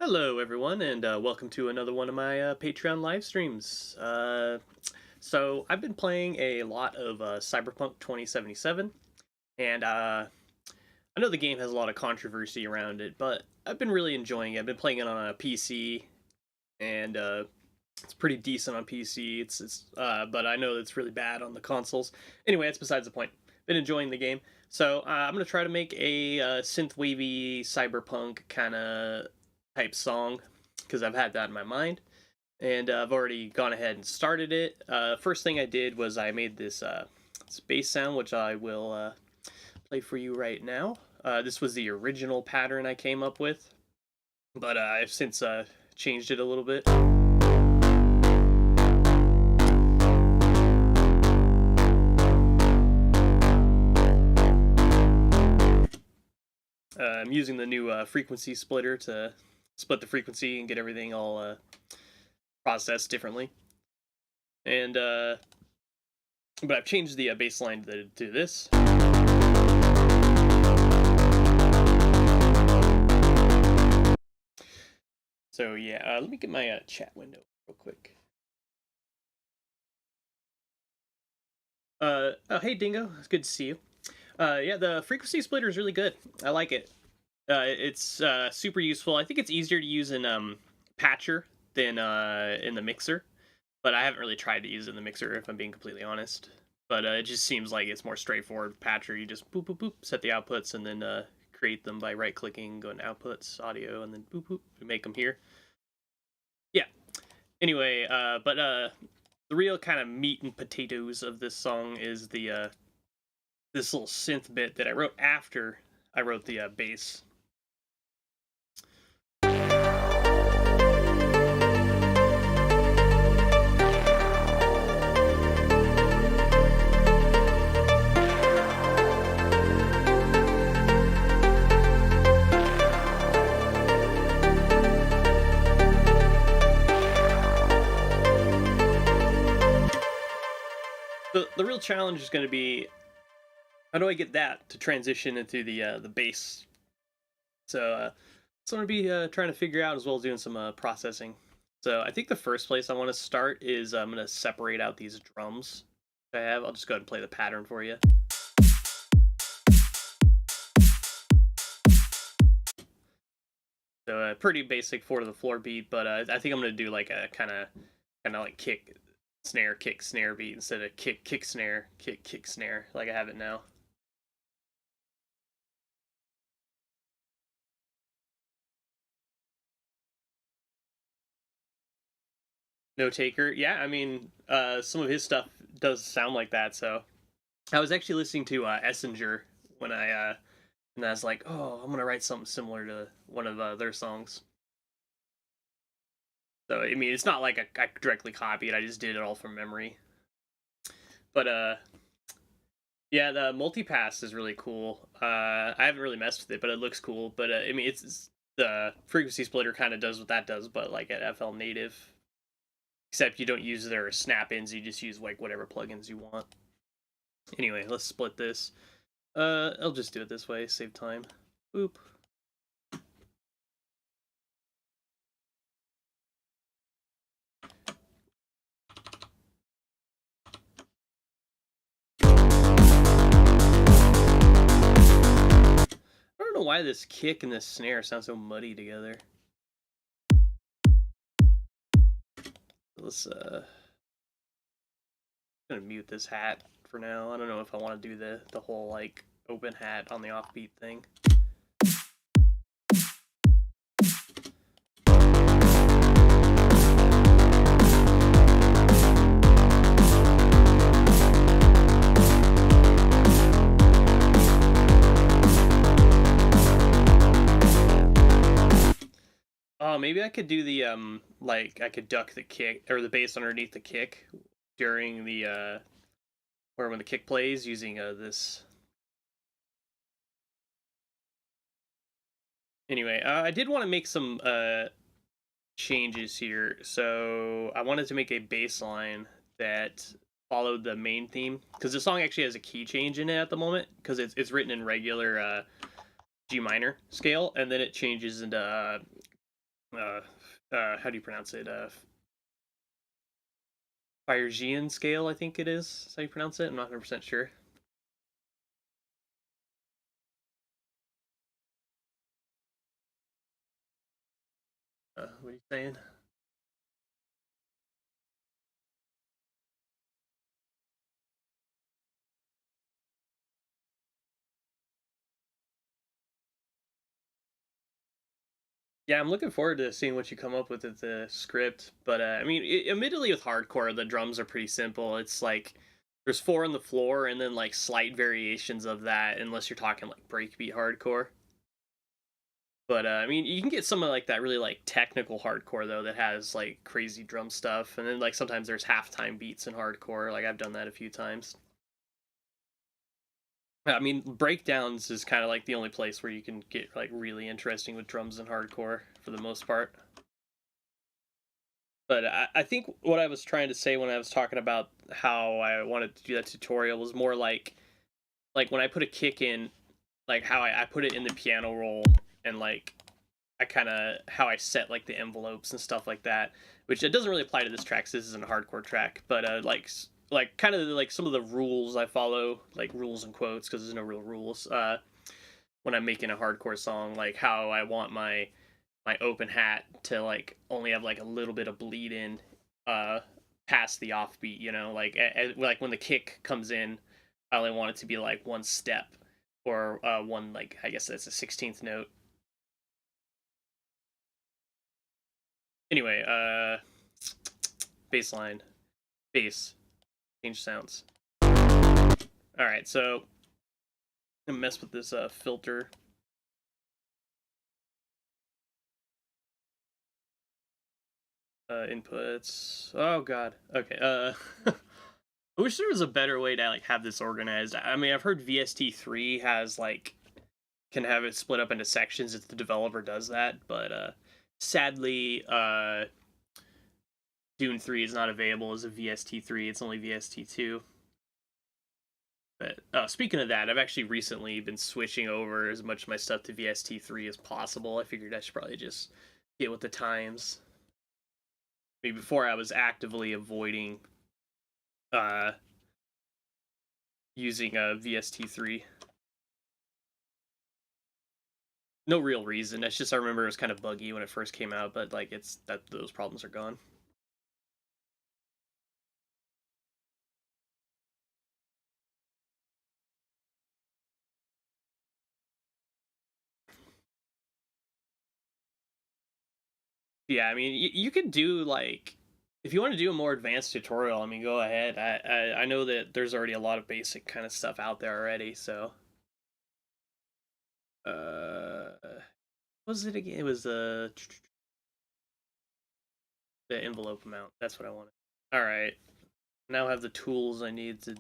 Hello, everyone, and welcome to another one of my Patreon live streams. So, I've been playing a lot of Cyberpunk 2077, and I know the game has a lot of controversy around it, but I've been really enjoying it. I've been playing it on a PC, and it's pretty decent on PC. But I know it's really bad on the consoles. Anyway, that's besides the point. Been enjoying the game, so I'm gonna try to make a synth wavy cyberpunk kind of type song because I've had that in my mind, and I've already gone ahead and started it. First thing I did was I made this bass sound, which I will play for you right now. This was the original pattern I came up with, but I've since changed it a little bit. I'm using the new frequency splitter to split the frequency and get everything all processed differently. And but I've changed the bass line to this. So yeah, let me get my chat window real quick. Oh, hey Dingo, it's good to see you. Yeah, the frequency splitter is really good. I like it. It's super useful. I think it's easier to use in Patcher than in the mixer, but I haven't really tried to use it in the mixer if I'm being completely honest. But it just seems like it's more straightforward. Patcher, you just boop boop boop, set the outputs, and then create them by right clicking, go to outputs, audio, and then boop boop, make them here. Yeah. Anyway, but the real kind of meat and potatoes of this song is the this little synth bit that I wrote after I wrote the bass. The real challenge is going to be how do I get that to transition into the bass. So I'm going to be trying to figure out as well as doing some processing. So I think the first place I want to start is I'm going to separate out these drums I have. I'll just go ahead and play the pattern for you. So a pretty basic 4 to the floor beat, but I think I'm going to do like a kind of like kick snare beat instead of kick snare kick snare like I have it now. No Taker, yeah, I mean some of his stuff does sound like that. So I was actually listening to Essinger when I was like, oh, I'm gonna write something similar to one of their songs. So I mean, it's not like I directly copied. I just did it all from memory. But yeah, the multipass is really cool. I haven't really messed with it, but it looks cool. But I mean, it's the frequency splitter kind of does what that does, but like at FL Native. Except you don't use their snap-ins. You just use like whatever plugins you want. Anyway, let's split this. I'll just do it this way, save time. Boop. I don't know why this kick and this snare sound so muddy together. Let's I'm gonna mute this hat for now. I don't know if I want to do the whole like open hat on the offbeat thing. Oh, maybe I could do the like I could duck the kick or the bass underneath the kick during the or when the kick plays using this. Anyway, I did want to make some changes here. So I wanted to make a bass line that followed the main theme because the song actually has a key change in it at the moment because it's written in regular G minor scale and then it changes into uh, how do you pronounce it? Phrygian scale, I think it is how you pronounce it. I'm not 100% sure. What are you saying? Yeah, I'm looking forward to seeing what you come up with the script. But I mean, admittedly, with hardcore, the drums are pretty simple. It's like there's four on the floor, and then like slight variations of that, unless you're talking like breakbeat hardcore. But I mean, you can get some of like that really like technical hardcore though that has like crazy drum stuff, and then like sometimes there's halftime beats in hardcore. Like I've done that a few times. I mean, breakdowns is kind of like the only place where you can get like really interesting with drums and hardcore for the most part. But I think what I was trying to say when I was talking about how I wanted to do that tutorial was more like when I put a kick in, like how I put it in the piano roll, and like I kind of how I set like the envelopes and stuff like that, which it doesn't really apply to this track. 'Cause this isn't a hardcore track, but like kind of like some of the rules I follow, like rules and quotes, because there's no real rules. When I'm making a hardcore song, like how I want my open hat to like only have like a little bit of bleed in uh past the offbeat, like when the kick comes in, I only want it to be like one step, or one, like I guess that's a 16th note. Anyway, bass line, bass, change sounds. All right, so I'm gonna mess with this filter. Inputs. Oh god. Okay. I wish there was a better way to like have this organized. I mean, I've heard VST3 has like can have it split up into sections if the developer does that, but sadly, Dune 3 is not available as a VST3. It's only VST2. But speaking of that, I've actually recently been switching over as much of my stuff to VST3 as possible. I figured I should probably just get with the times. I mean, before I was actively avoiding uh, using a VST3. No real reason. It's just I remember it was kind of buggy when it first came out, but like it's that those problems are gone. Yeah, I mean, you could do like if you want to do a more advanced tutorial. I mean, go ahead. I know that there's already a lot of basic kind of stuff out there already. So, what was it again? It was the envelope amount. That's what I wanted. All right, now I have the tools I need to.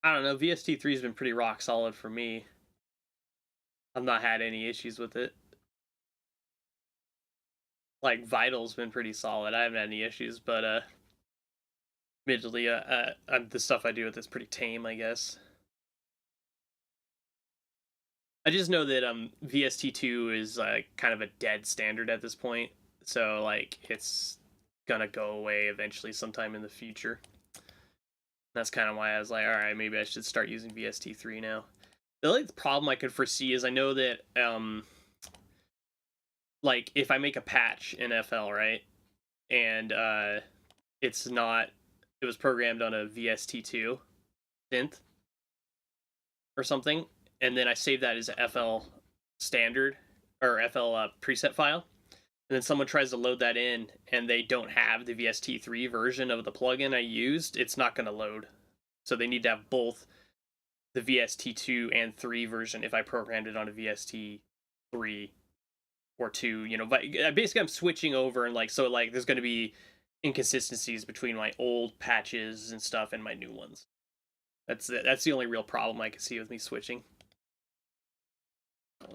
I don't know. VST3 has been pretty rock solid for me. I've not had any issues with it. Like Vital's been pretty solid. I haven't had any issues, but admittedly, the stuff I do with it's pretty tame, I guess. I just know that VST2 is kind of a dead standard at this point, so like it's gonna go away eventually sometime in the future. That's kind of why I was like, all right, maybe I should start using VST3 now. The only problem I could foresee is I know that like if I make a patch in FL, right, and it's not, it was programmed on a VST2 synth or something, and then I save that as a FL standard or FL preset file, and then someone tries to load that in and they don't have the VST3 version of the plugin I used, it's not going to load. So they need to have both the VST2 and 3 version if I programmed it on a VST3 or 2, but basically I'm switching over, and like so like there's going to be inconsistencies between my old patches and stuff and my new ones. That's the only real problem I can see with me switching.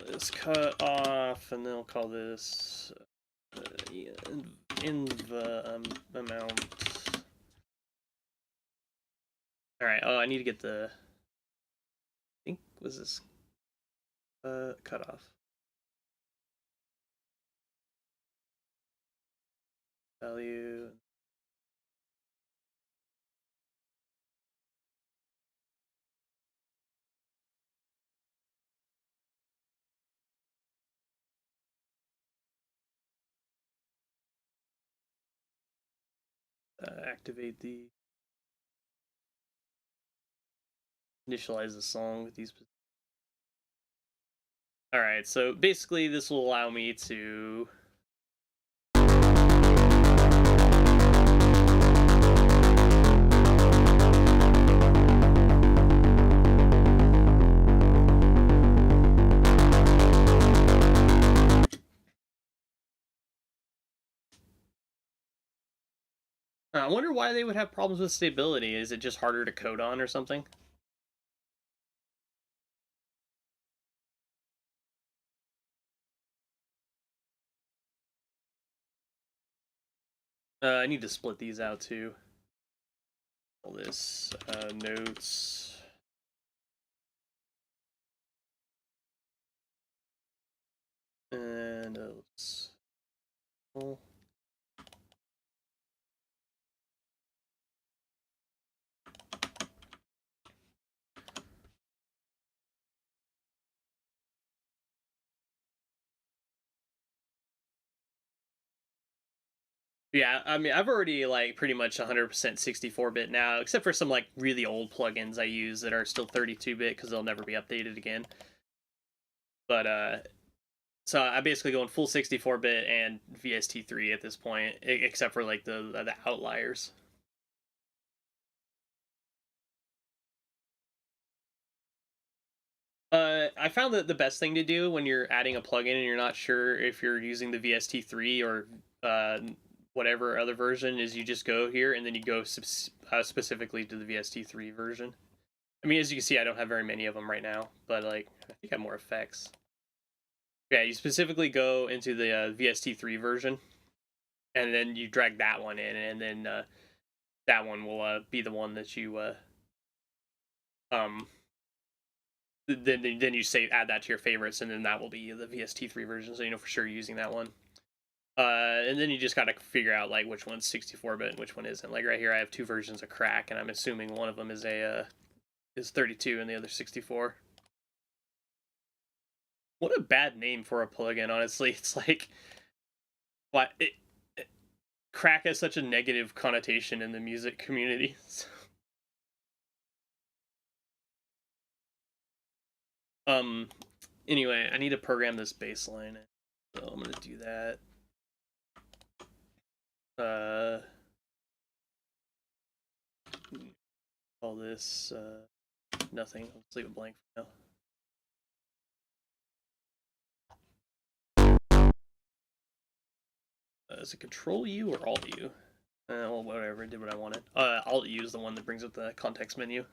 This cut off, and then I'll call this amount. All right. Oh, I need to get the. I think was this cutoff value. Activate the initialize the song with these. All right, so basically this will allow me to I wonder why they would have problems with stability. Is it just harder to code on or something? I need to split these out too. All this notes. And let's. Oh. Yeah, I mean, I've already like pretty much 100% 64-bit now, except for some like really old plugins I use that are still 32-bit because they'll never be updated again. But so I'm basically going full 64-bit and VST3 at this point, except for like the outliers. I found that the best thing to do when you're adding a plugin and you're not sure if you're using the VST3 or whatever other version is you just go here and then you go specifically to the VST3 version. I mean, as you can see, I don't have very many of them right now, but like I think I have more effects. Yeah, you specifically go into the VST3 version, and then you drag that one in, and then that one will be the one that you um then you say add that to your favorites, and then that will be the VST3 version, so you know for sure you're using that one. And then you just gotta figure out like which one's 64-bit and which one isn't. Like right here, I have two versions of Crack, and I'm assuming one of them is is 32 and the other 64. What a bad name for a plugin, honestly. It's like, what Crack has such a negative connotation in the music community. Anyway, I need to program this baseline, so I'm gonna do that. Call this nothing. Let's leave it blank for now. Is it Control U or Alt U? Well, whatever. I did what I wanted. Alt U is the one that brings up the context menu.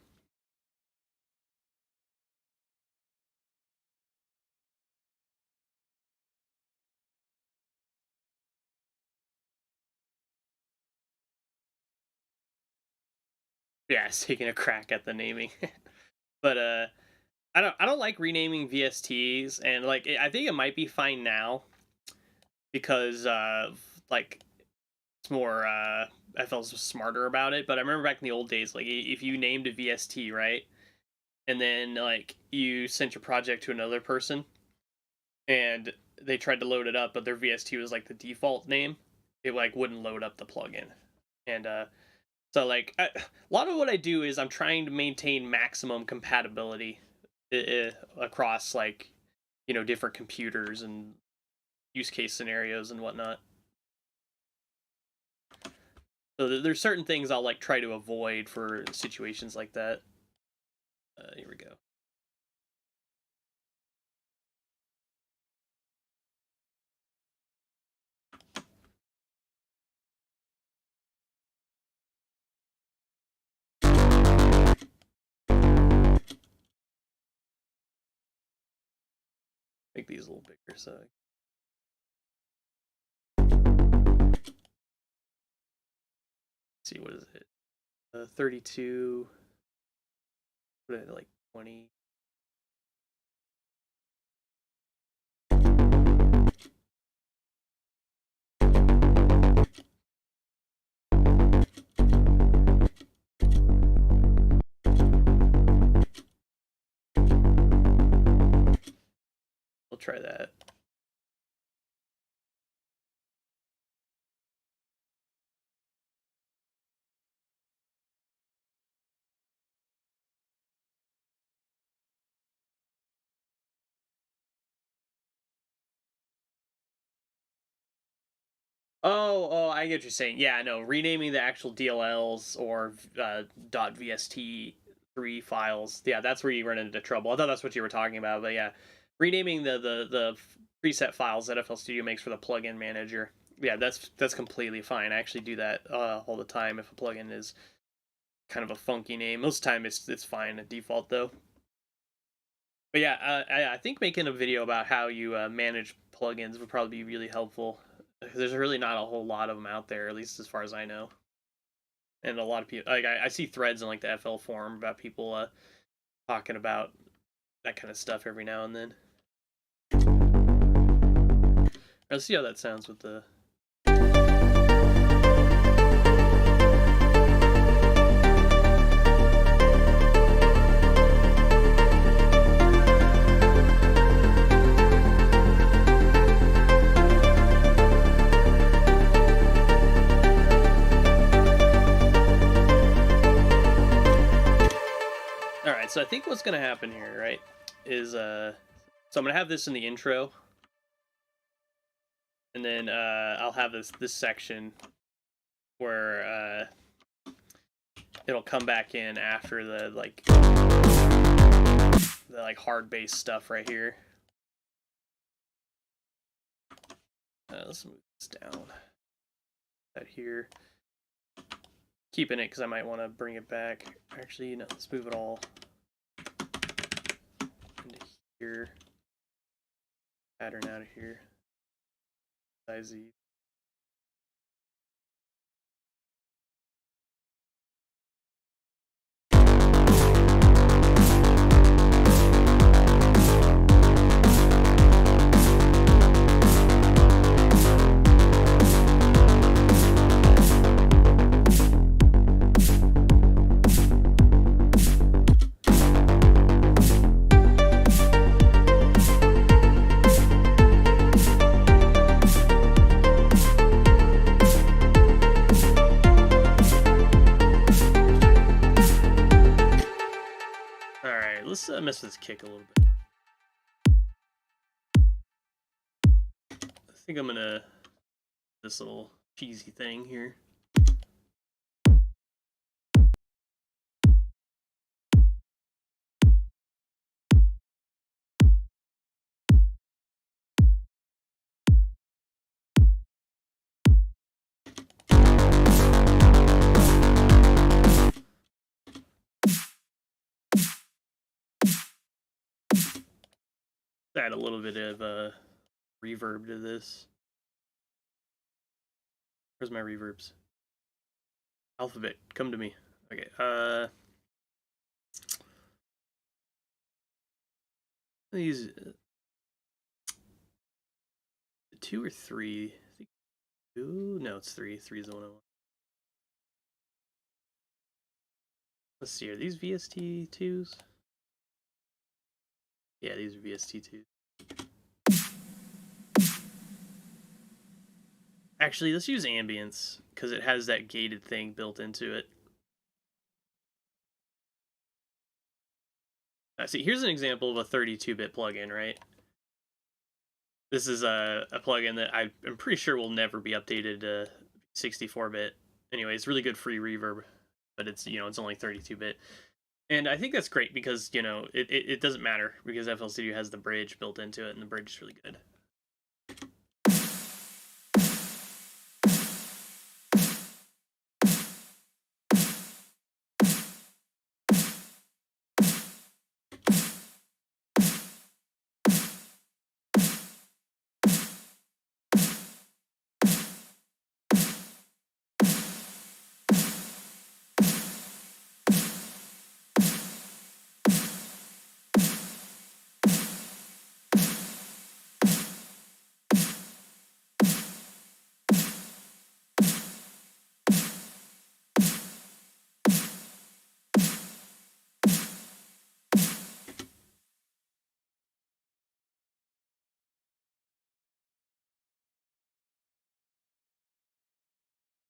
Yeah, it's taking a crack at the naming. But I don't like renaming VSTs, and like I think it might be fine now because like it's more I felt smarter about it. But I remember back in the old days, like if you named a VST, right, and then like you sent your project to another person and they tried to load it up, but their VST was like the default name, it like wouldn't load up the plugin. And so like a lot of what I do is I'm trying to maintain maximum compatibility across like different computers and use case scenarios and whatnot. So there's certain things I'll like try to avoid for situations like that. Here we go. Make these a little bigger so see, what is it? 32. What is it, like 20? We'll try that. Oh, I get what you're saying. Yeah, no, renaming the actual DLLs or .vst3 files. Yeah, that's where you run into trouble. I thought that's what you were talking about, but yeah, renaming the preset files that FL Studio makes for the plugin manager. Yeah, that's completely fine. I actually do that all the time if a plugin is kind of a funky name. Most of the time it's fine at default though. But yeah, I think making a video about how you manage plugins would probably be really helpful. There's really not a whole lot of them out there, at least as far as I know. And a lot of people, like I see threads in like the FL forum about people talking about that kind of stuff every now and then. Let's see how that sounds with the. So I think what's going to happen here, right, is so I'm going to have this in the intro, and then I'll have this section where it'll come back in after the hard bass stuff right here. Let's move this down. That here. Keeping it because I might want to bring it back. Actually, no, let's move it all into here. Pattern out of here. Size Z. Let's mess with this kick a little bit. I think I'm gonna this little cheesy thing here. Add a little bit of reverb to this. Where's my reverbs? Alphabet, come to me. Okay, these 2 or 3. I think 2. No, it's 3. 3 is the one I want. Let's see. Are these VST2s? Yeah, these are VST2s. Actually, let's use ambience because it has that gated thing built into it. See, here's an example of a 32-bit plugin, right? This is a plugin that I'm pretty sure will never be updated to 64-bit. Anyway, it's really good free reverb, but it's it's only 32-bit. And I think that's great because, it doesn't matter because FL Studio has the bridge built into it, and the bridge is really good.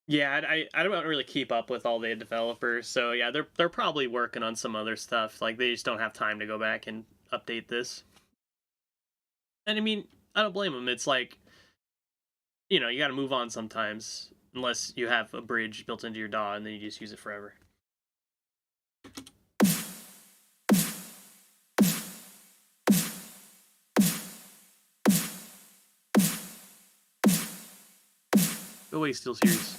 Yeah, I don't really keep up with all the developers, so yeah, they're probably working on some other stuff. Like they just don't have time to go back and update this. And I mean, I don't blame them. It's like, you got to move on sometimes, unless you have a bridge built into your DAW and then you just use it forever. Go away, SteelSeries.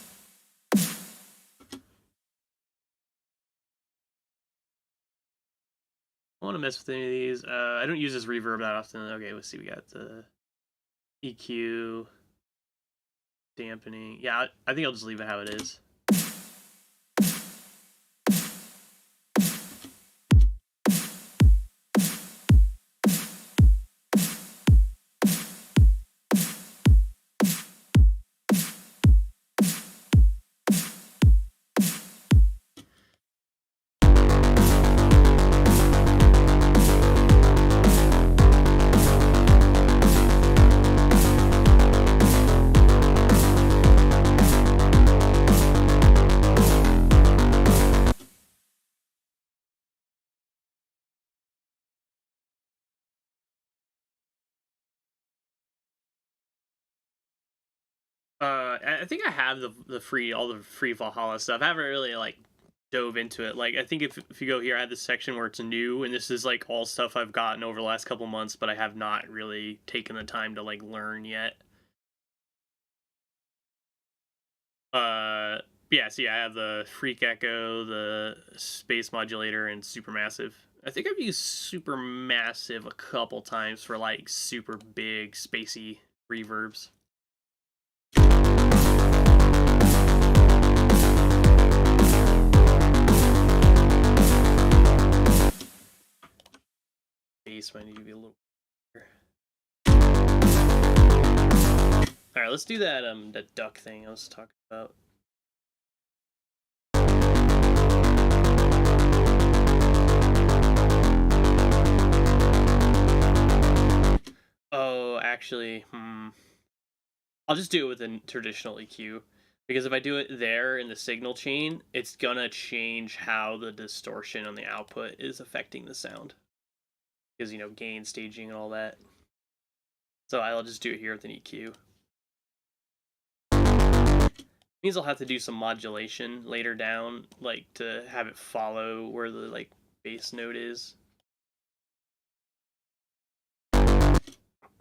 I want to mess with any of these. I don't use this reverb that often. Okay, let's see. We got the EQ, dampening. Yeah, I think I'll just leave it how it is. I think I have all the free Valhalla stuff. I haven't really like dove into it. Like I think if you go here, I have this section where it's new, and this is like all stuff I've gotten over the last couple months, but I have not really taken the time to like learn yet. Uh, yeah. See, I have the Freak Echo, the Space Modulator, and Supermassive. I think I've used Supermassive a couple times for like super big spacey reverbs. Bass might need to be a little. All right, let's do that duck thing I was talking about. Oh, actually, I'll just do it with a traditional EQ because if I do it there in the signal chain, it's gonna change how the distortion on the output is affecting the sound because gain staging and all that. So I'll just do it here with an EQ. Means I'll have to do some modulation later down, like to have it follow where the like bass note is.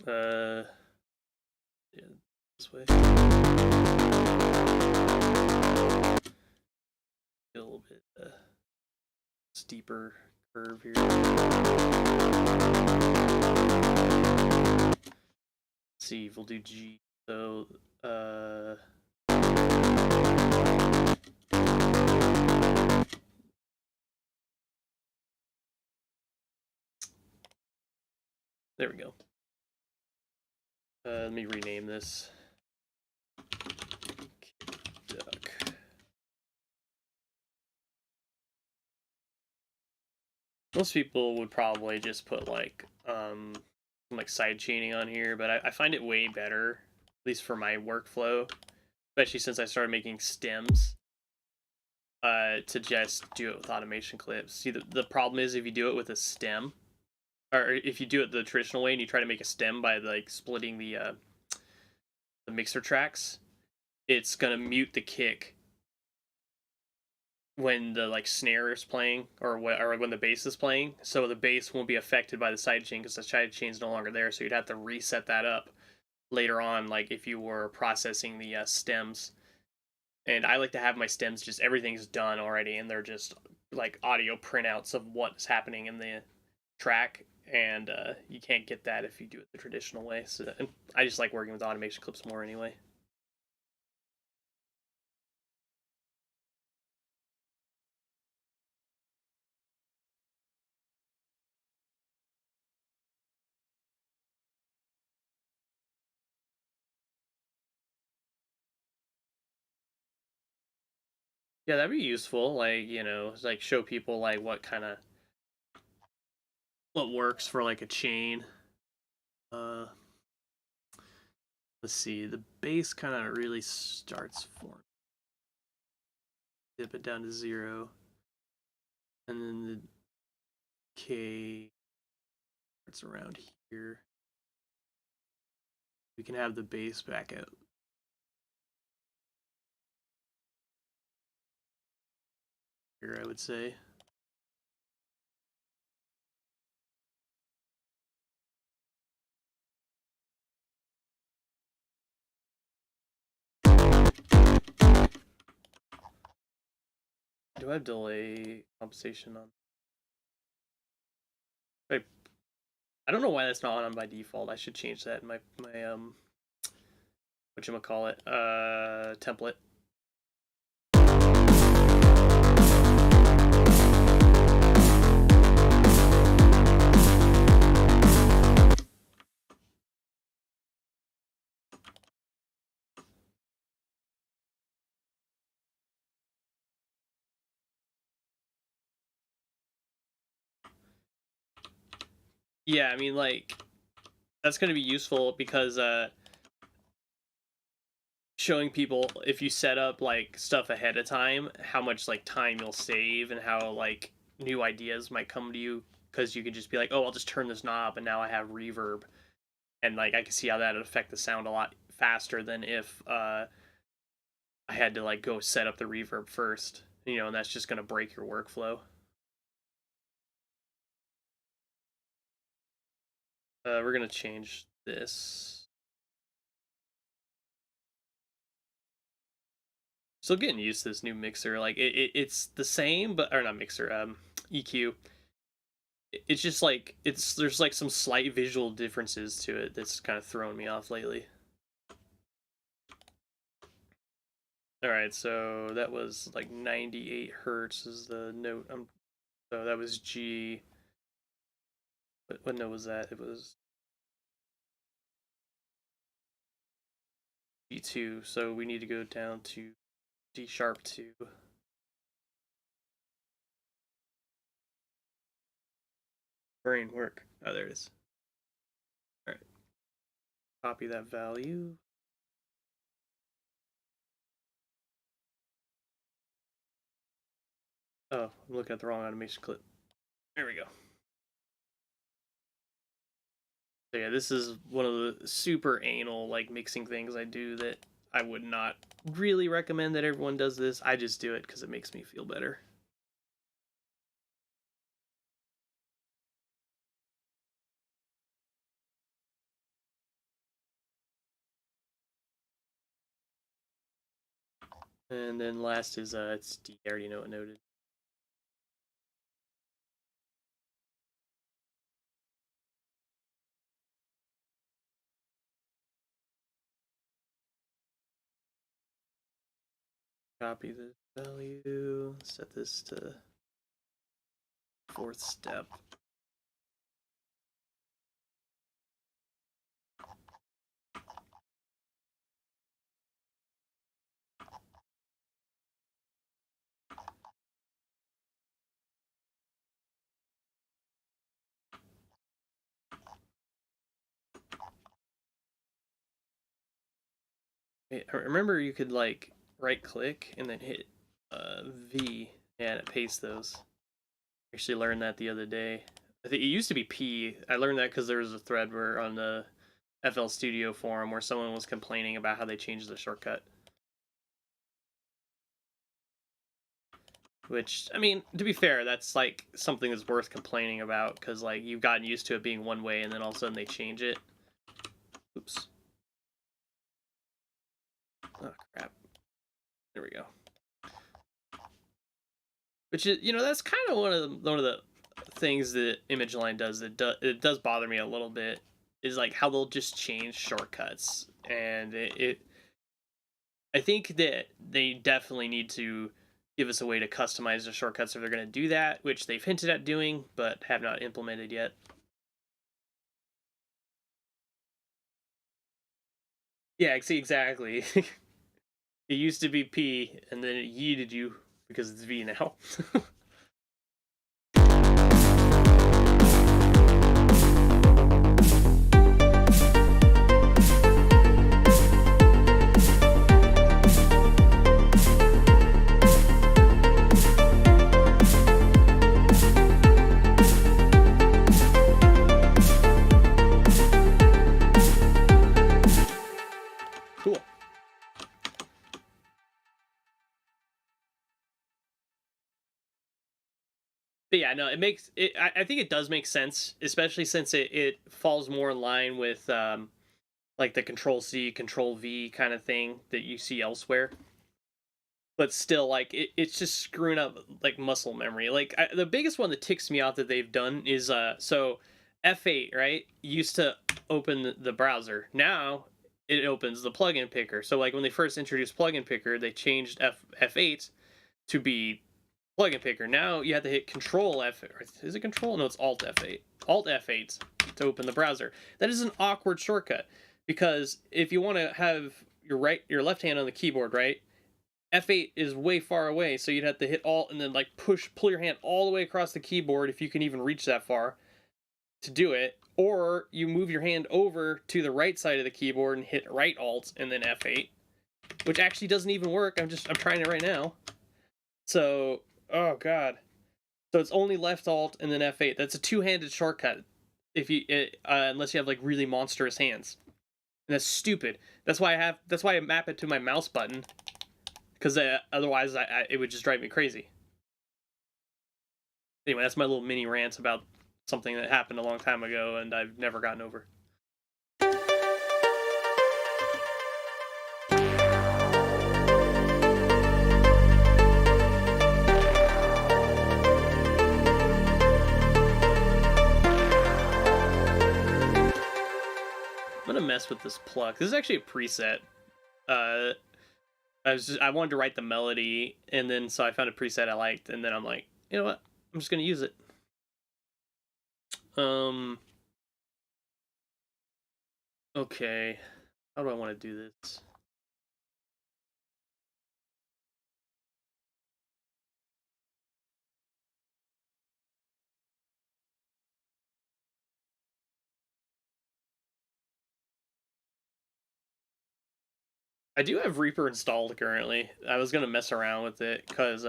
Yeah, this way. A little bit steeper curve here. Let's see, we'll do G. So, there we go. Let me rename this. Duck. Most people would probably just put like side chaining on here, but I find it way better, at least for my workflow, especially since I started making stems. To just do it with automation clips. See, the problem is if you do it with a stem, or if you do it the traditional way and you try to make a stem by like splitting the mixer tracks, it's gonna mute the kick when the like snare is playing or when the bass is playing. So the bass won't be affected by the sidechain because the sidechain is no longer there. So you'd have to reset that up later on, like if you were processing the stems. And I like to have my stems just everything's done already, and they're just like audio printouts of what's happening in the track. And you can't get that if you do it the traditional way. So and I just like working with automation clips more anyway. Yeah, that'd be useful. Like like show people like what works for like a chain. Uh, let's see. The bass kind of really starts for dip it down to 0. And then the K, it's around here. We can have the bass back out. Here, I would say. Do I have delay compensation on? Wait, I don't know why that's not on by default. I should change that in my whatchamacallit, template. Yeah, I mean, like, that's going to be useful because showing people, if you set up like stuff ahead of time, how much like time you'll save and how like new ideas might come to you, because you could just be like, oh, I'll just turn this knob and now I have reverb, and like I can see how that would affect the sound a lot faster than if I had to like go set up the reverb first, and that's just going to break your workflow. We're going to change this. Still getting used to this new mixer. Like it's the same, but or not mixer, EQ. It's just like there's like some slight visual differences to it that's kind of thrown me off lately. All right, so that was like 98 hertz is the note. So that was G. What note was that? It was G2. So we need to go down to D sharp 2. Brain work. Oh, there it is. All right. Copy that value. Oh, I'm looking at the wrong automation clip. There we go. So yeah, this is one of the super anal like mixing things I do that I would not really recommend that everyone does this. I just do it because it makes me feel better. And then last is it's D. I already know it noted. Copy the value, set this to 4th step. Remember you could like right click and then hit V and it pastes those. I actually learned that the other day. I think it used to be P. I learned that because there was a thread where on the FL Studio forum where someone was complaining about how they changed the shortcut. Which, I mean, to be fair, that's like something that's worth complaining about because like you've gotten used to it being one way and then all of a sudden they change it. Oops. Oh crap. There we go. Which is, that's kind of one of the things that ImageLine does that it does bother me a little bit, is like how they'll just change shortcuts, and I think that they definitely need to give us a way to customize the shortcuts if they're going to do that, which they've hinted at doing but have not implemented yet. Yeah, see, exactly. It used to be P, and then it yeeted you because it's V now. But yeah, no, it makes it. I think it does make sense, especially since it falls more in line with like the Control C, Control V kind of thing that you see elsewhere. But still, like it's just screwing up like muscle memory. Like the biggest one that ticks me off that they've done is so F8, right, used to open the browser. Now it opens the plugin picker. So like when they first introduced plugin picker, they changed F8 to be plugin picker. Now you have to hit Control F. Is it Control? No, it's Alt F8. Alt F8 to open the browser. That is an awkward shortcut because if you want to have your left hand on the keyboard, right? F8 is way far away, so you'd have to hit Alt and then like pull your hand all the way across the keyboard if you can even reach that far to do it. Or you move your hand over to the right side of the keyboard and hit right Alt and then F8, which actually doesn't even work. I'm trying it right now. So, oh god. So it's only left Alt and then F8. That's a two-handed shortcut if you unless you have like really monstrous hands. And that's stupid. That's why I map it to my mouse button. Because otherwise, it would just drive me crazy. Anyway, that's my little mini rant about something that happened a long time ago and I've never gotten over. I'm gonna mess with this pluck. This is actually a preset. I wanted to write the melody, and then so I found a preset I liked, and then I'm like, you know what? I'm just gonna use it. Okay. How do I want to do this? I do have Reaper installed currently. I was gonna mess around with it because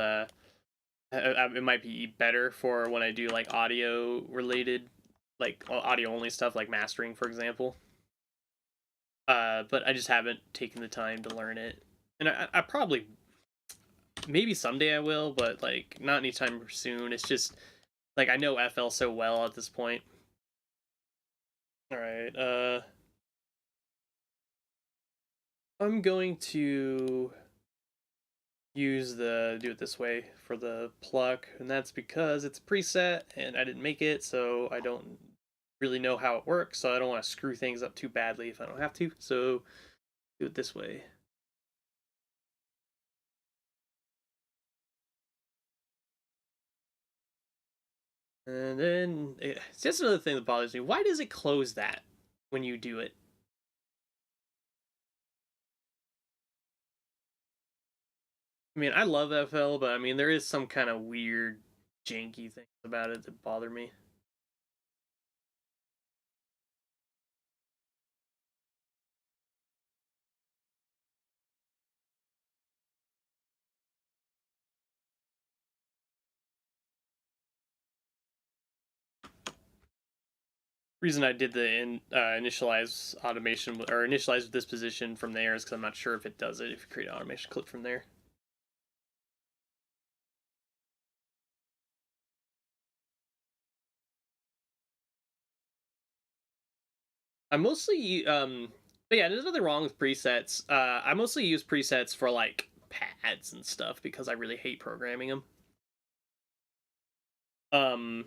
it might be better for when I do like audio related, like audio only stuff, like mastering, for example. But I just haven't taken the time to learn it, and I probably maybe someday I will, but like not anytime soon. It's just like I know FL so well at this point. All right, I'm going to do it this way for the pluck, and that's because it's a preset and I didn't make it, so I don't really know how it works, so I don't want to screw things up too badly if I don't have to, so do it this way. And then it's just another thing that bothers me. Why does it close that when you do it? I mean, I love FL, but I mean, there is some kind of weird, janky things about it that bother me. Reason I did the initialize automation or initialize this position from there is because I'm not sure if it does it if you create an automation clip from there. I mostly but yeah, there's nothing wrong with presets. I mostly use presets for like pads and stuff because I really hate programming them. Um,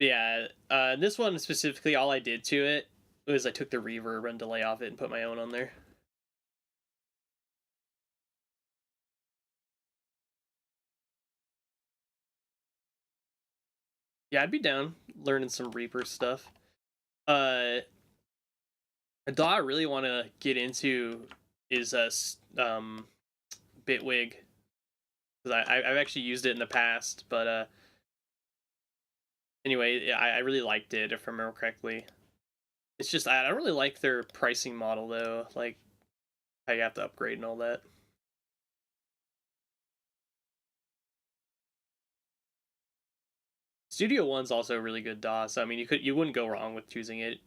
yeah, this one specifically, all I did to it was I took the reverb and delay off it and put my own on there. Yeah, I'd be down learning some Reaper stuff. A DAW I really want to get into is Bitwig, because I've actually used it in the past, but anyway, I really liked it if I remember correctly. It's just I don't really like their pricing model though, like how you have to upgrade and all that. Studio One's also a really good DAW, so I mean you wouldn't go wrong with choosing it.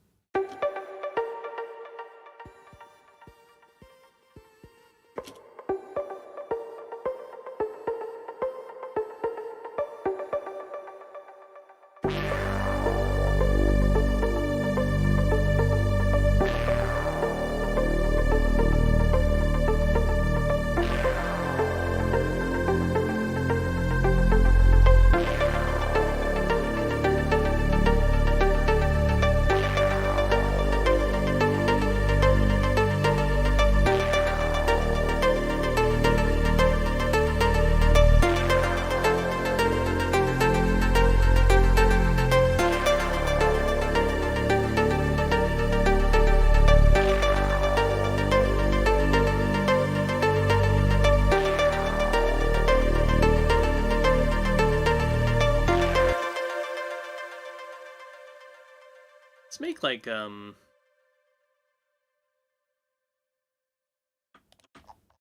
like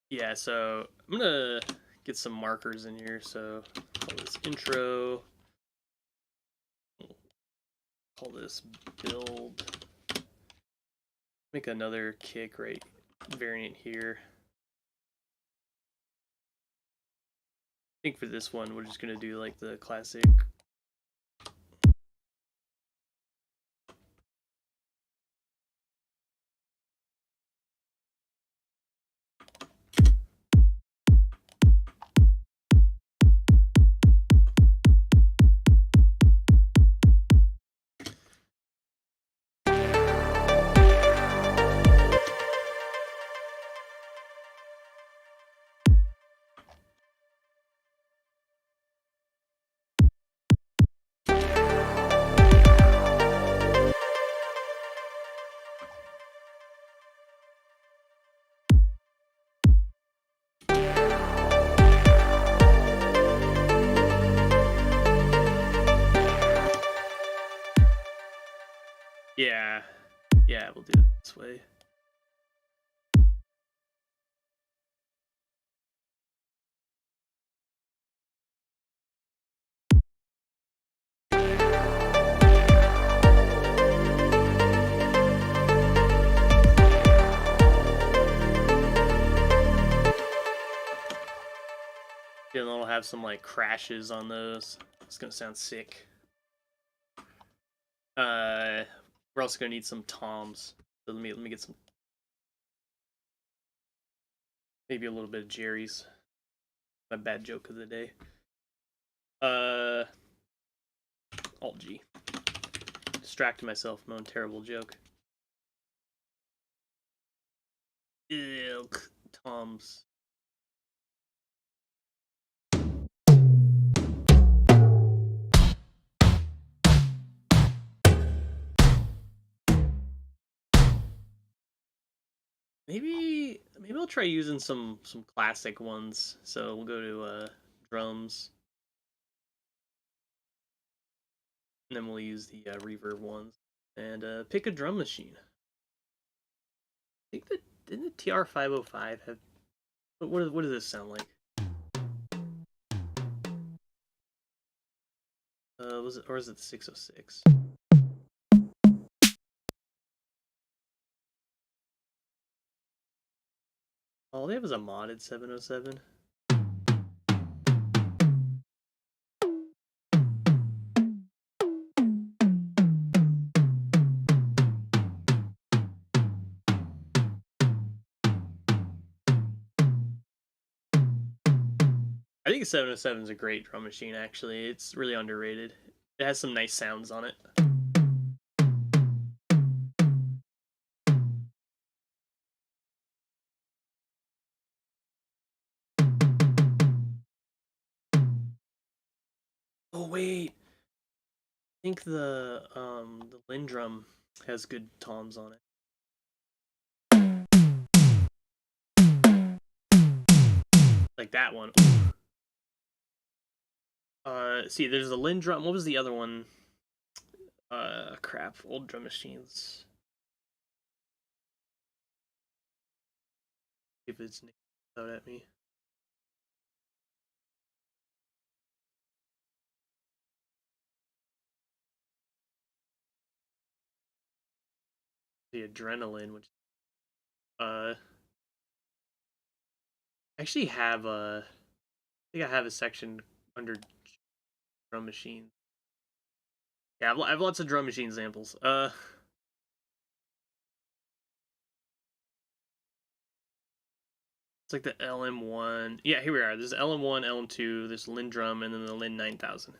yeah, so I'm gonna get some markers in here. So call this intro. Call this build. Make another kick right variant here. I think for this one we're just gonna do like the classic. Yeah, we'll do it this way. And then it'll have some like crashes on those. It's gonna sound sick. We're also gonna need some toms. So let me get some. Maybe a little bit of Jerry's. My bad joke of the day. Alt G. Distracted myself from my own terrible joke. Ilk. Toms. Maybe I'll try using some classic ones. So we'll go to drums, and then we'll use the reverb ones, and pick a drum machine. I think that didn't the TR-505 have what does this sound like? Was it, or is it the 606? All they have is a modded 707. I think the 707 is a great drum machine, actually. It's really underrated. It has some nice sounds on it. Oh wait, I think the Lindrum has good toms on it. Like that one. See, there's the Lindrum. What was the other one? Crap, old drum machines. If it's out at me. The Adrenaline, which I actually have a. I think I have a section under drum machines. Yeah, I have lots of drum machine samples. It's like the LM1. Yeah, here we are. There's LM1, LM2, there's Lindrum, and then the Lin 9000.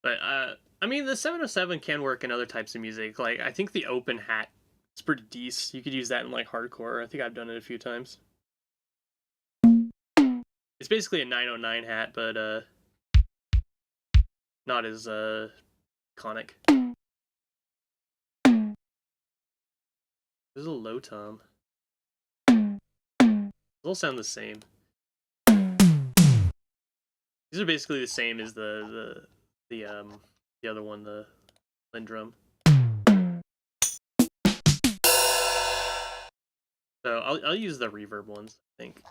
But I mean, the 707 can work in other types of music. Like I think the open hat is pretty decent. You could use that in like hardcore. I think I've done it a few times. It's basically a 909 hat, but not as iconic. There's a low tom. They all sound the same. These These are basically the same as the other one, the Lindrum. So I'll use the reverb ones, I think.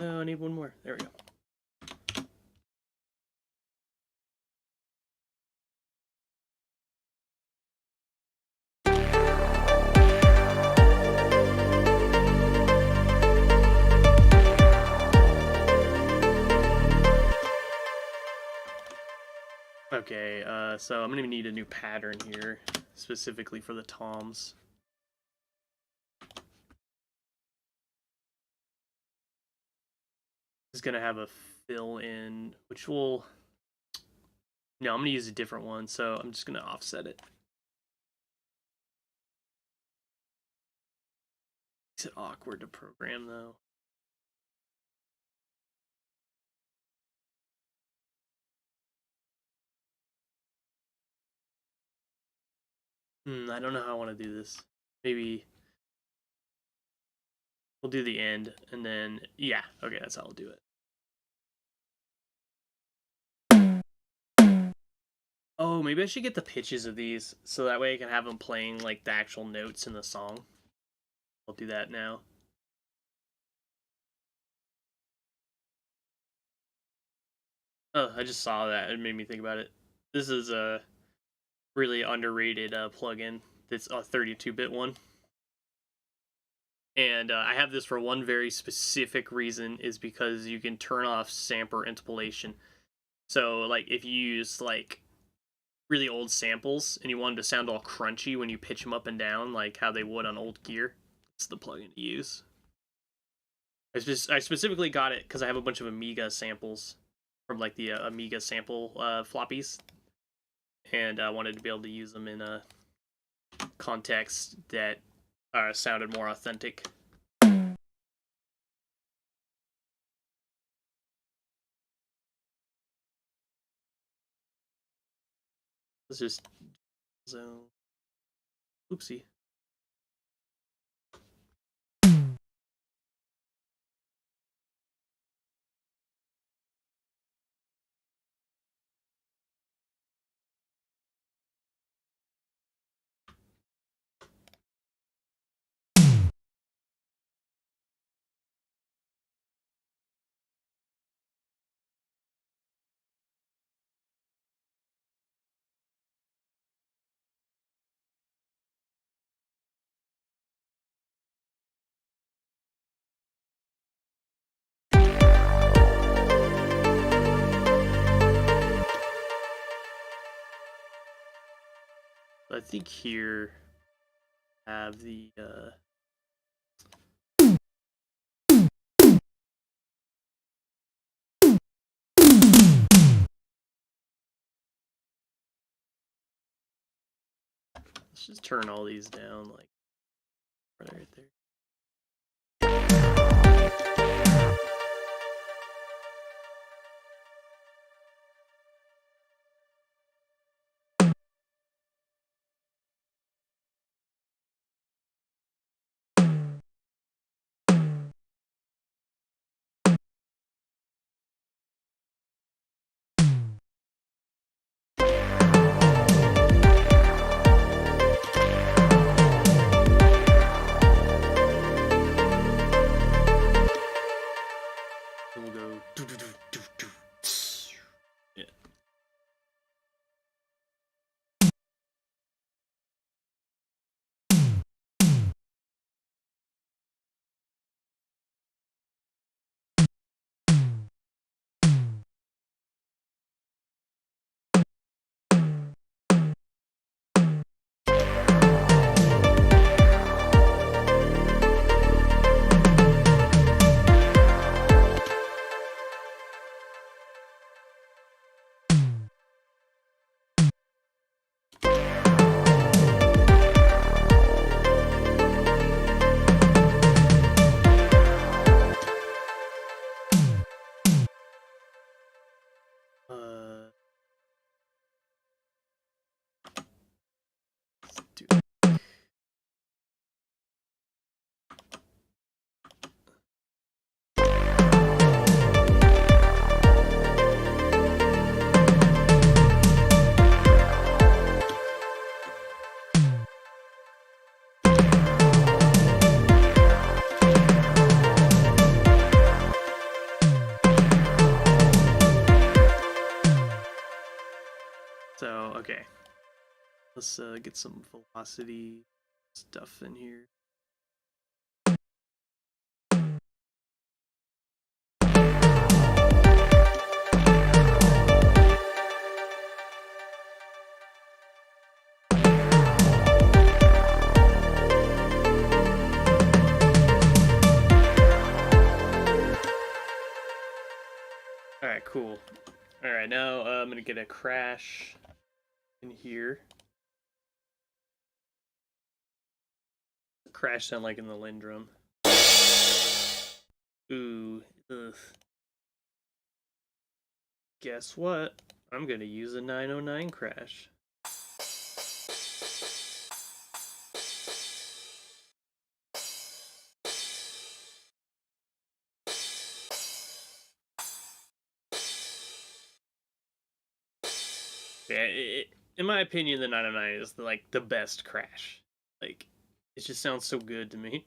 Oh, I need one more. There we go. Okay, so I'm gonna need a new pattern here, specifically for the toms. Is gonna have a fill in, which will... No, I'm gonna use a different one, so I'm just gonna offset it. Makes it awkward to program, though. I don't know how I want to do this. Maybe we'll do the end, and then, yeah, okay, that's how I'll do it. Oh, maybe I should get the pitches of these, so that way I can have them playing, like, the actual notes in the song. I'll do that now. Oh, I just saw that. It made me think about it. This is a really underrated plugin. It's a 32-bit one. And I have this for one very specific reason, is because you can turn off sample interpolation. So, like, if you use, like, really old samples and you want them to sound all crunchy when you pitch them up and down, like how they would on old gear, it's the plugin to use. I specifically got it because I have a bunch of Amiga samples from, like, the Amiga sample floppies, and I wanted to be able to use them in a context that sounded more authentic. Let's just zone. Oopsie. I think here I have the let's just turn all these down, like, right there. Okay. Let's get some velocity stuff in here. Alright, cool. Alright, now I'm gonna get a crash in here. Crash sound like in the Lindrum. Ooh, ugh. Guess what? I'm gonna use a 909 crash. Yeah, in my opinion, the 909 is like the best crash. Like, it just sounds so good to me.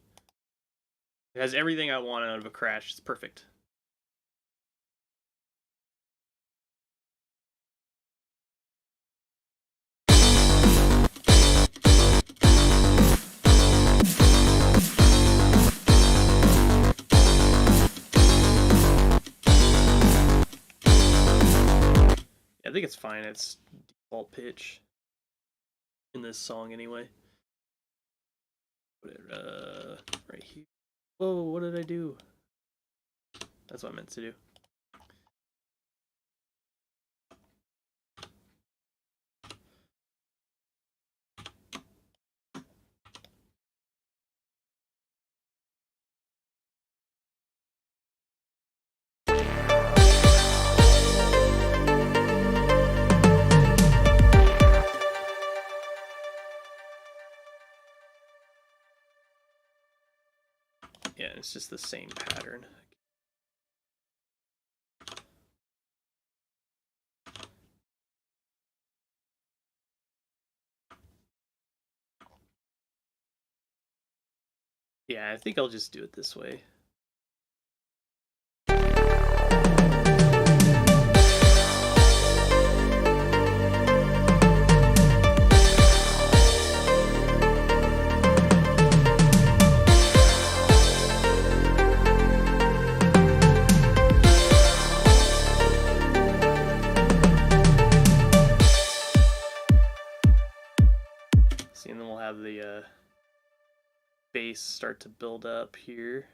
It has everything I want out of a crash. It's perfect. Yeah, I think it's fine. It's default pitch in this song anyway. Put it right here. Whoa, what did I do? That's what I meant to do. Yeah, it's just the same pattern. Yeah, I think I'll just do it this way. See, and then we'll have the bass start to build up here.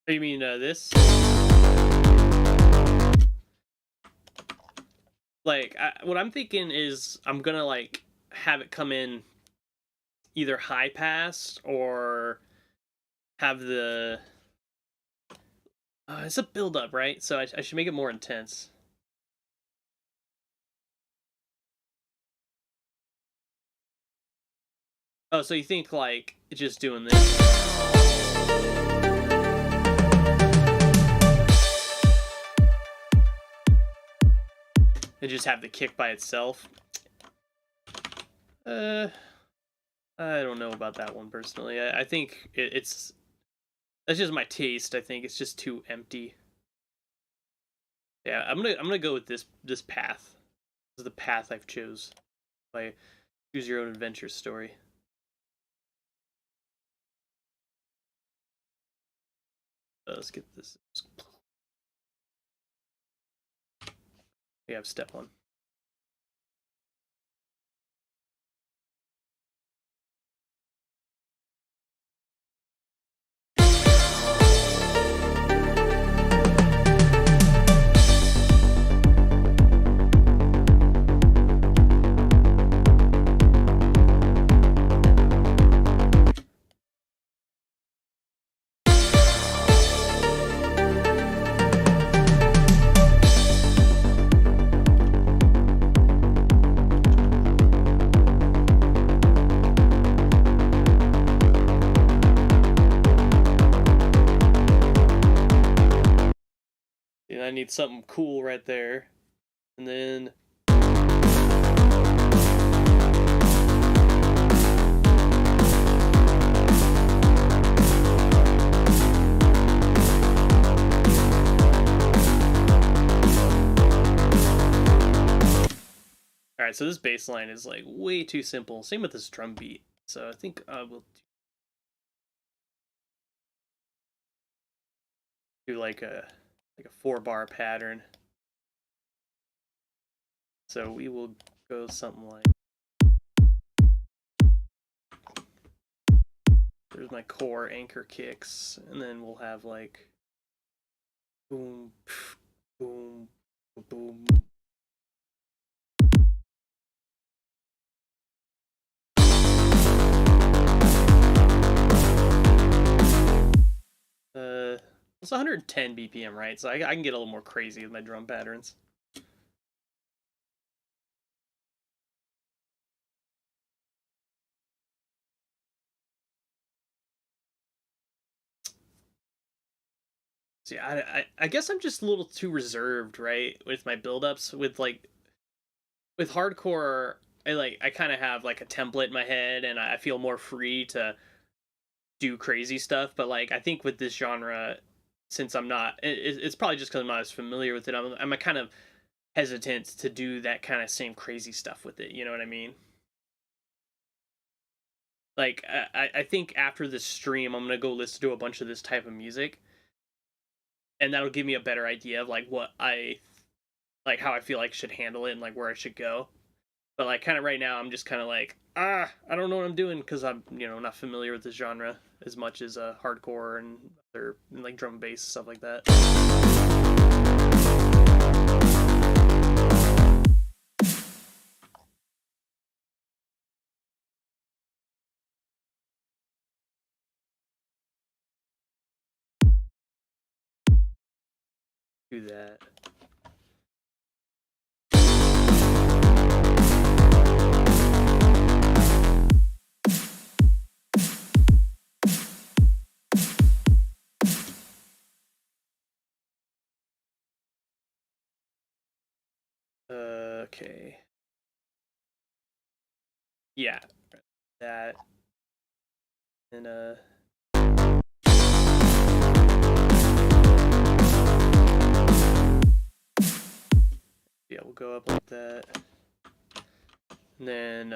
Oh, you mean this? Like, what I'm thinking is I'm gonna like have it come in either high pass or have the. It's a build up, right? So I should make it more intense. Oh, so you think like just doing this? And just have the kick by itself? I don't know about that one personally. I think it's that's just my taste. I think it's just too empty. Yeah, I'm gonna go with this path. This is the path I've chose. My choose your own adventure story. Let's get this. We have step one. need something cool right there. And then Alright, so this bass line is like way too simple. Same with this drum beat. So I think we'll do like a 4-bar pattern. So we will go something like, there's my core anchor kicks, and then we'll have like boom, boom, boom. It's 110 BPM, right? So I can get a little more crazy with my drum patterns. See, I guess I'm just a little too reserved, right, with my build-ups. With hardcore, I kind of have like a template in my head, and I feel more free to do crazy stuff. But like I think with this genre, since I'm not, it's probably just because I'm not as familiar with it. I'm a kind of hesitant to do that kind of same crazy stuff with it. You know what I mean? Like I think after this stream, I'm gonna go listen to a bunch of this type of music, and that'll give me a better idea of like what I like, how I feel like I should handle it, and like where I should go. But like kind of right now, I'm just kind of like, I don't know what I'm doing because I'm not familiar with this genre as much as hardcore and other like drum and bass stuff like that. Do that. Okay. Yeah, that. And yeah, we'll go up like that. And then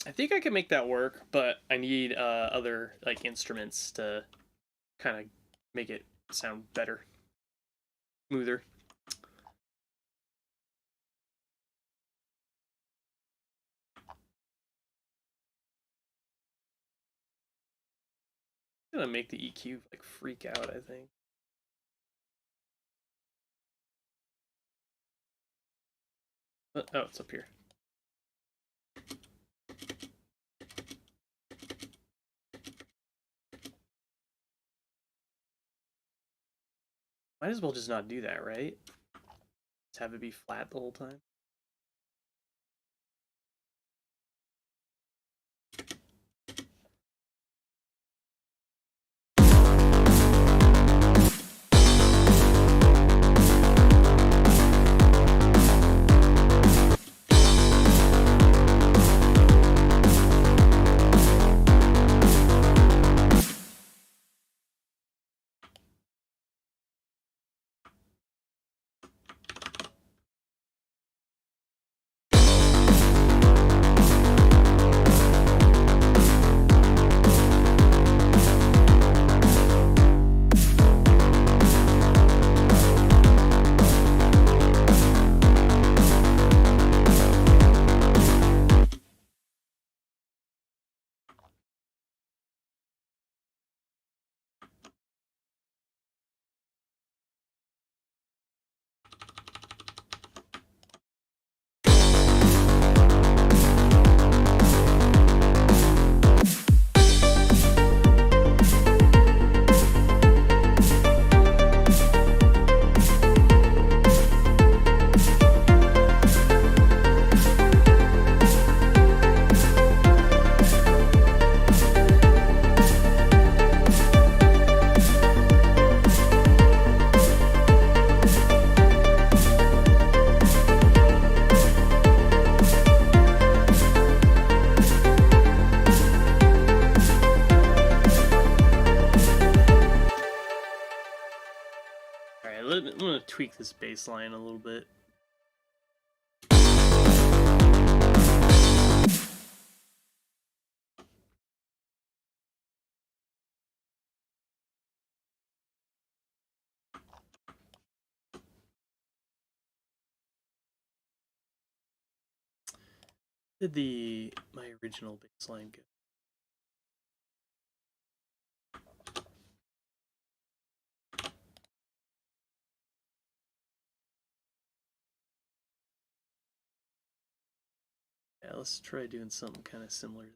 I think I can make that work, but I need other like instruments to kind of make it sound better, smoother. I'm gonna make the EQ like freak out, I think. Oh, it's up here. Might as well just not do that, right? Just have it be flat the whole time. gonna tweak this baseline a little bit. Did my original baseline go? Yeah, let's try doing something kind of similar.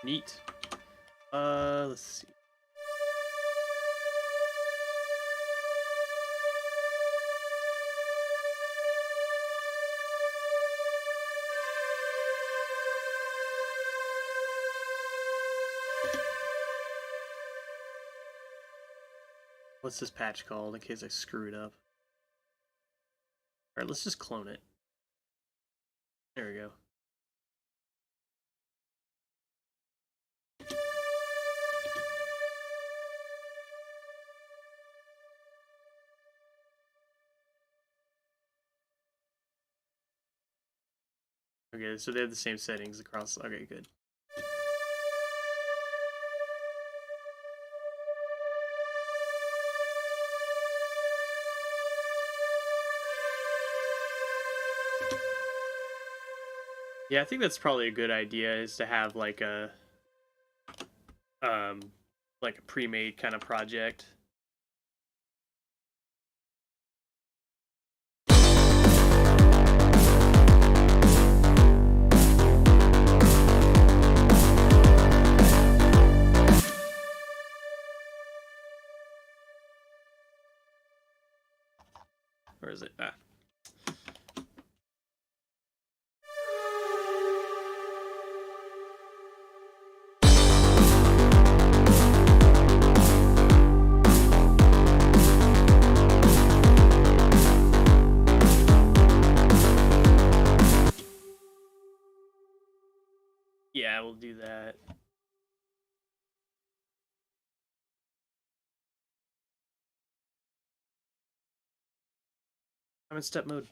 Neat. Let's see. What's this patch called in case I screw it up? Alright, let's just clone it. There we go. Okay, so they have the same settings across. Okay, good. Yeah, I think that's probably a good idea, is to have like a pre-made kind of project. Where is it? Ah. Yeah, we'll do that. I'm in step mode.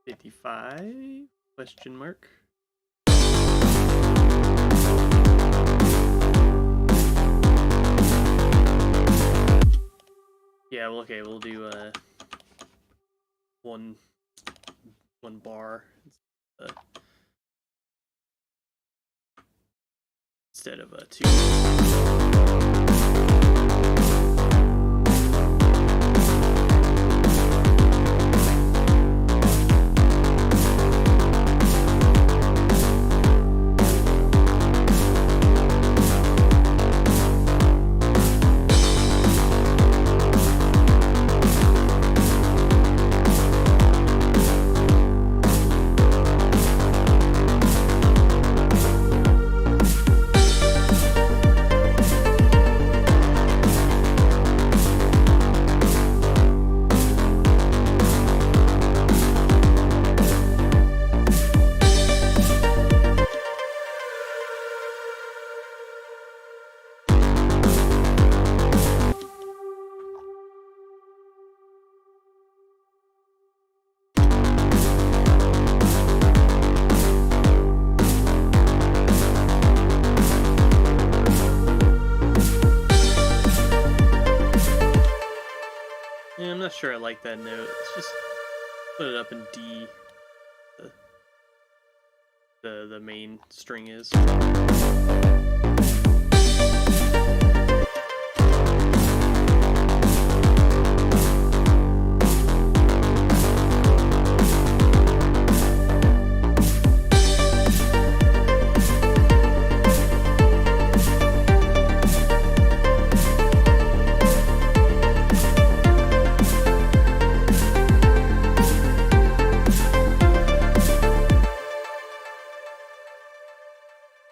55 question mark. Yeah, well, okay, we'll do one bar instead of two. Yeah, I'm not sure I like that note. Let's just put it up in D. The main string is.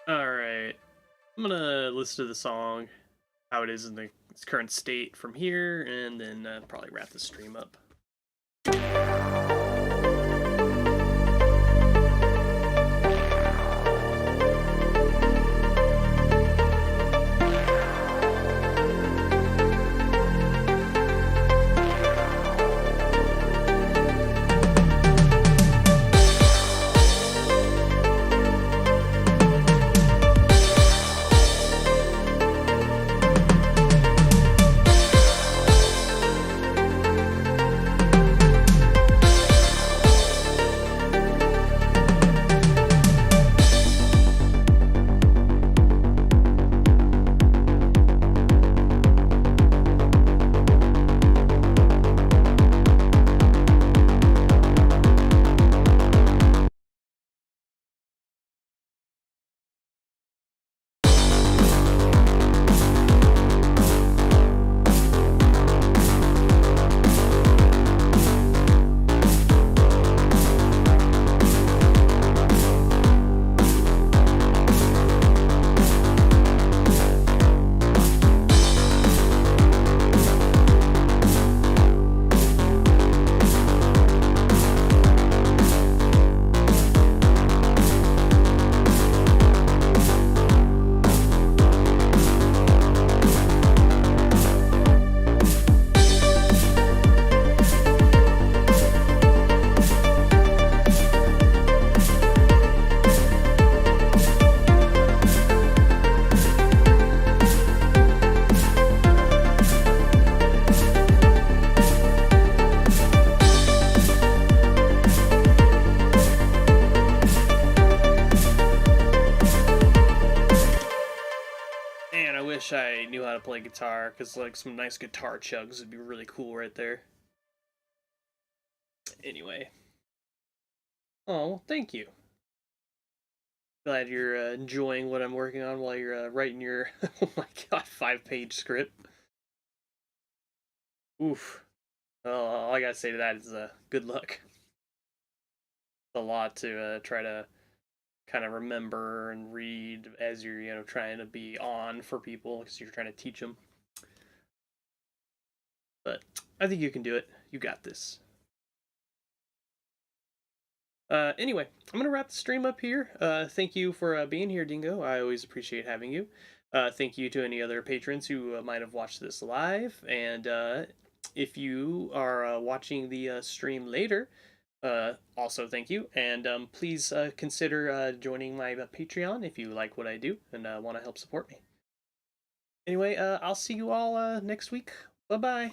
Alright, I'm gonna listen to the song, how it is in its current state from here, and then probably wrap the stream up. Man, I wish I knew how to play guitar, because like some nice guitar chugs would be really cool right there. Anyway. Oh, well, thank you. Glad you're enjoying what I'm working on while you're writing your, oh my god, 5-page script. Oof. Well, all I gotta say to that is good luck. It's a lot to try to kind of remember and read as you're, trying to be on for people because you're trying to teach them. But I think you can do it. You got this. Anyway, I'm gonna wrap the stream up here. Thank you for being here, Dingo. I always appreciate having you. Thank you to any other patrons who might have watched this live. And if you are watching the stream later, Also, thank you, and please consider joining my Patreon if you like what I do and want to help support me. Anyway, I'll see you all next week. Bye bye.